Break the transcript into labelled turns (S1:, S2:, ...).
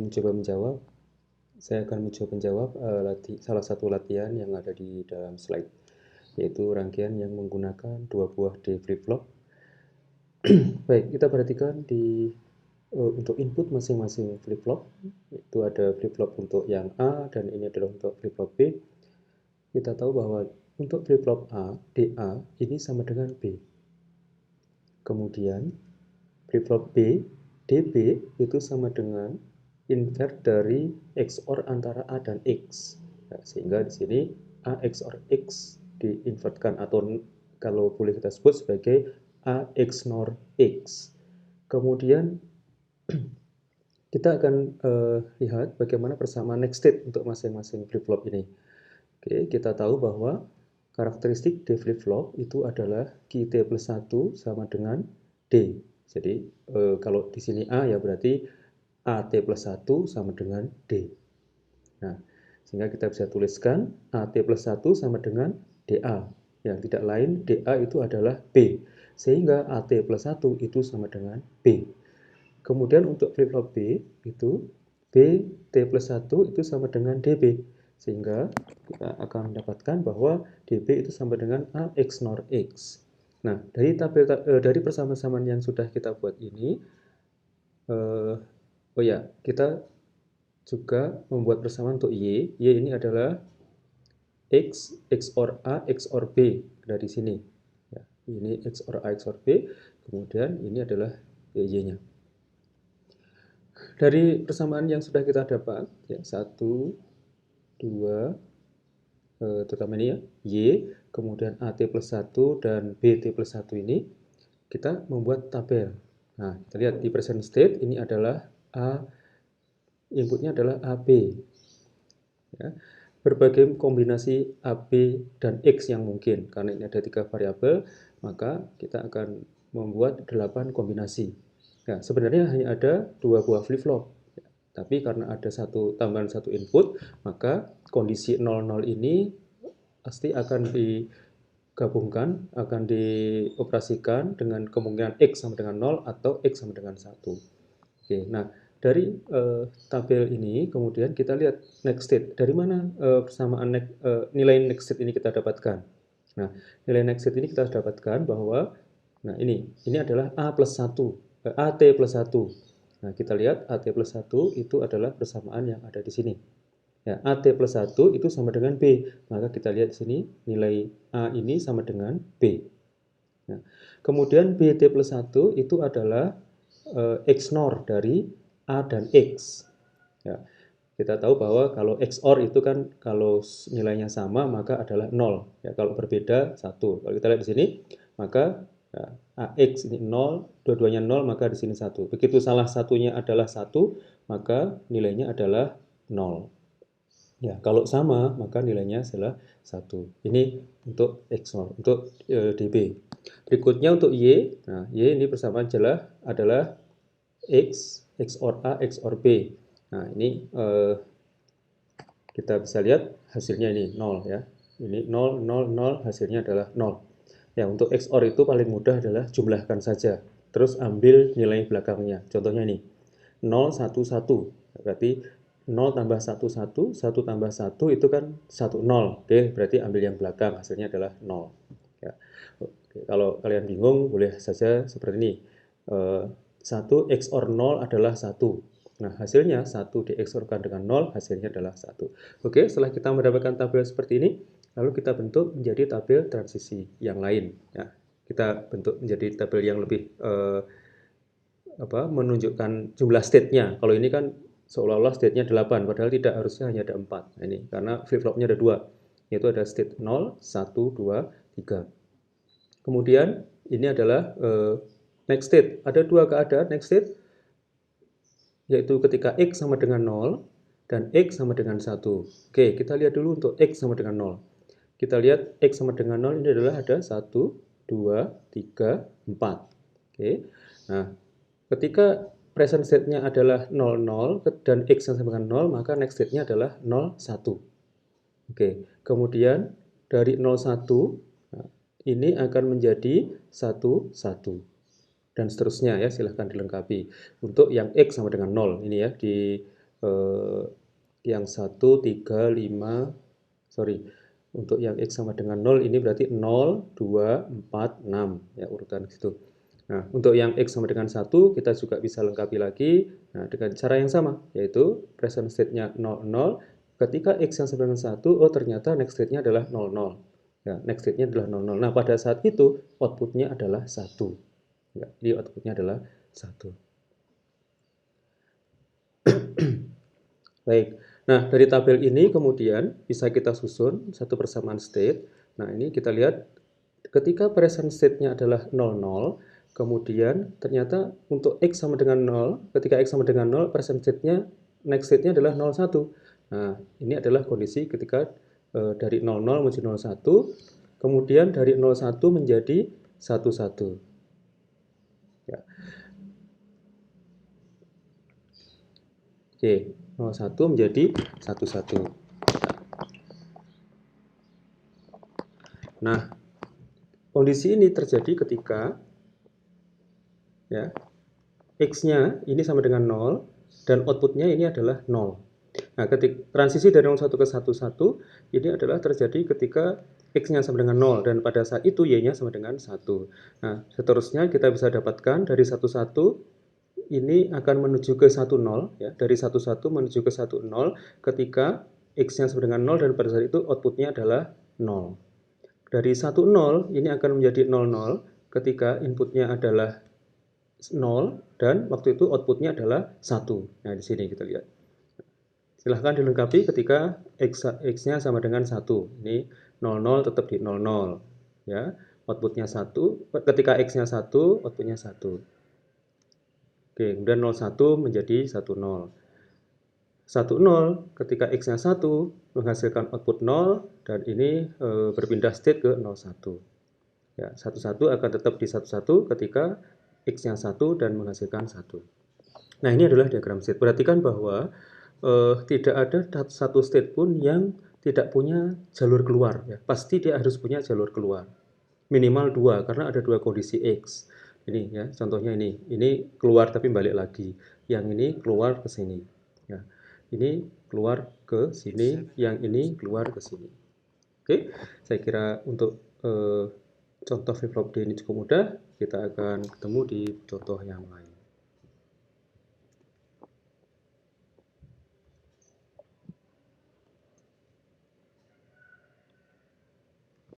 S1: mencoba menjawab. Saya akan mencoba menjawab salah satu latihan yang ada di dalam slide, yaitu rangkaian yang menggunakan dua buah D flip-flop. Baik, kita perhatikan untuk input masing-masing flip-flop. Itu ada flip-flop untuk yang A dan ini adalah untuk flip-flop B. Kita tahu bahwa untuk flip-flop A, DA ini sama dengan B. Kemudian flip-flop B, DB itu sama dengan invert dari XOR antara A dan X. Nah, sehingga di sini A XOR X diinvertkan atau kalau boleh kita sebut sebagai A XNOR X. Kemudian kita akan lihat bagaimana persamaan next state untuk masing-masing flip-flop ini. Oke, kita tahu bahwa karakteristik D flip-flop itu adalah QT plus 1 sama dengan D. Jadi kalau di sini A ya berarti AT plus 1 sama dengan D. Nah, sehingga kita bisa tuliskan AT plus 1 sama dengan DA. Yang tidak lain, DA itu adalah B. Sehingga AT plus 1 itu sama dengan B. Kemudian untuk flip-flop B, itu B T plus 1 itu sama dengan DB. Sehingga kita akan mendapatkan bahwa DB itu sama dengan A XNOR X. Nah, dari persamaan-persamaan yang sudah kita buat ini, kita juga membuat persamaan untuk Y. Y ini adalah X XOR A XOR B dari sini. Ya, ini XOR A XOR B, kemudian ini adalah Y-nya. Dari persamaan yang sudah kita dapat, ya, 1, 2, terutama ini ya, Y, kemudian AT plus 1 dan BT plus 1 ini, kita membuat tabel. Nah, kita lihat di present state, ini adalah inputnya adalah AB. Ya, berbagai kombinasi AB dan X yang mungkin. Karena ini ada 3 variabel, maka kita akan membuat 8 kombinasi. Nah, sebenarnya hanya ada 2 buah flip-flop. Ya, tapi karena ada tambahan satu input, maka kondisi 00 ini pasti akan digabungkan, akan dioperasikan dengan kemungkinan X sama dengan 0 atau X sama dengan 1. Oke, nah dari tabel ini kemudian kita lihat next state. Dari mana persamaan nilai next state ini kita dapatkan? Nah, nilai next state ini kita dapatkan bahwa ini adalah A plus 1, AT plus 1. Nah, kita lihat AT plus 1 itu adalah persamaan yang ada di sini. Ya, AT plus 1 itu sama dengan B. Maka kita lihat di sini nilai A ini sama dengan B. Nah, kemudian BT plus 1 itu adalah XNOR dari A dan X. Ya, kita tahu bahwa kalau XOR itu kan kalau nilainya sama maka adalah 0. Ya, kalau berbeda 1. Kalau kita lihat di sini maka ya, AX ini 0, dua-duanya 0 maka di sini 1. Begitu salah satunya adalah 1 maka nilainya adalah 0. Ya, kalau sama maka nilainya adalah 1. Ini untuk XOR, untuk DB. Berikutnya untuk Y. Nah, Y ini persamaan adalah X XOR A XOR B. Nah, ini kita bisa lihat hasilnya ini 0 ya. Ini 0, 0, 0, hasilnya adalah 0. Ya, untuk XOR itu paling mudah adalah jumlahkan saja. Terus ambil nilai belakangnya. Contohnya ini 0, 1, 1. Berarti 0 tambah 1, 1, 1 tambah 1 itu kan 1, 0. Oke, berarti ambil yang belakang, hasilnya adalah 0. Ya. Oke, kalau kalian bingung, boleh saja seperti ini. 1 XOR 0 adalah 1. Nah, hasilnya 1 di-XOR-kan dengan 0, hasilnya adalah 1. Oke, setelah kita mendapatkan tabel seperti ini, lalu kita bentuk menjadi tabel transisi yang lain. Ya, kita bentuk menjadi tabel yang lebih menunjukkan jumlah state-nya. Kalau ini kan seolah-olah state-nya 8, padahal tidak, harusnya hanya ada 4. Nah, ini karena flip-flopnya ada 2, yaitu ada state 0, 1, 2, 3. Kemudian ini adalah next state. Ada 2 keadaan next state, yaitu ketika X sama dengan 0 dan X sama dengan 1. Oke, kita lihat dulu untuk X sama dengan 0. Kita lihat X sama dengan 0 ini adalah ada 1, 2, 3, 4. Oke, nah ketika present state-nya adalah 0, 0 dan X sama dengan 0, maka next state-nya adalah 0, 1. Oke, kemudian dari 0, 1, ini akan menjadi 1, 1. Dan seterusnya ya, silahkan dilengkapi. Untuk yang X sama dengan 0, ini ya, di yang 1, 3, 5, sorry, untuk yang X sama dengan 0 ini berarti 0, 2, 4, 6, ya urutan gitu. Nah, untuk yang X sama dengan 1 kita juga bisa lengkapi lagi dengan cara yang sama, yaitu present state-nya 0, 0. Ketika X yang sama dengan 1, oh ternyata next state-nya adalah 0, 0. Ya, next state-nya adalah 0, 0. Nah, pada saat itu output-nya adalah 1. Ya, jadi output-nya adalah 1. Baik, nah dari tabel ini kemudian bisa kita susun satu persamaan state. Nah ini kita lihat ketika present state-nya adalah 0, 0, kemudian ternyata untuk X sama dengan 0, ketika X sama dengan 0, present state-nya, next state-nya adalah 0, 1. Nah ini adalah kondisi ketika dari 0, 0 menuju 0, 1, kemudian dari 0, 1 menjadi 1, 1. Ya. Oke, 01 menjadi 11. Nah, kondisi ini terjadi ketika ya, X-nya ini sama dengan 0 dan outputnya ini adalah 0. Nah, ketika transisi dari 01 ke 11 ini adalah terjadi ketika X-nya sama dengan 0 dan pada saat itu Y-nya sama dengan 1. Nah, seterusnya kita bisa dapatkan dari 11 ini akan menuju ke 10 ya, dari 11 menuju ke 10 ketika X-nya sama dengan 0 dan pada saat itu outputnya adalah 0. Dari 10 ini akan menjadi 00 ketika inputnya adalah 0 dan waktu itu outputnya adalah 1. Nah, di sini kita lihat. Silahkan dilengkapi ketika X-nya sama dengan 1. Ini 00 tetap di 00. Ya, outputnya 1. Ketika X-nya 1, outputnya 1. Oke, kemudian 01 menjadi 10. 10 ketika X-nya 1 menghasilkan output 0 dan ini berpindah state ke 01. Ya, 11 akan tetap di 11 ketika X-nya 1 dan menghasilkan 1. Nah, ini adalah diagram state. Perhatikan bahwa tidak ada satu state pun yang tidak punya jalur keluar. Ya. Pasti dia harus punya jalur keluar. Minimal 2, karena ada 2 kondisi X. Ini ya, contohnya ini. Ini keluar tapi balik lagi. Yang ini keluar ke sini. Ya. Ini keluar ke sini, yang ini keluar ke sini. Oke, saya kira untuk contoh flip-flop D ini cukup mudah. Kita akan ketemu di contoh yang lain.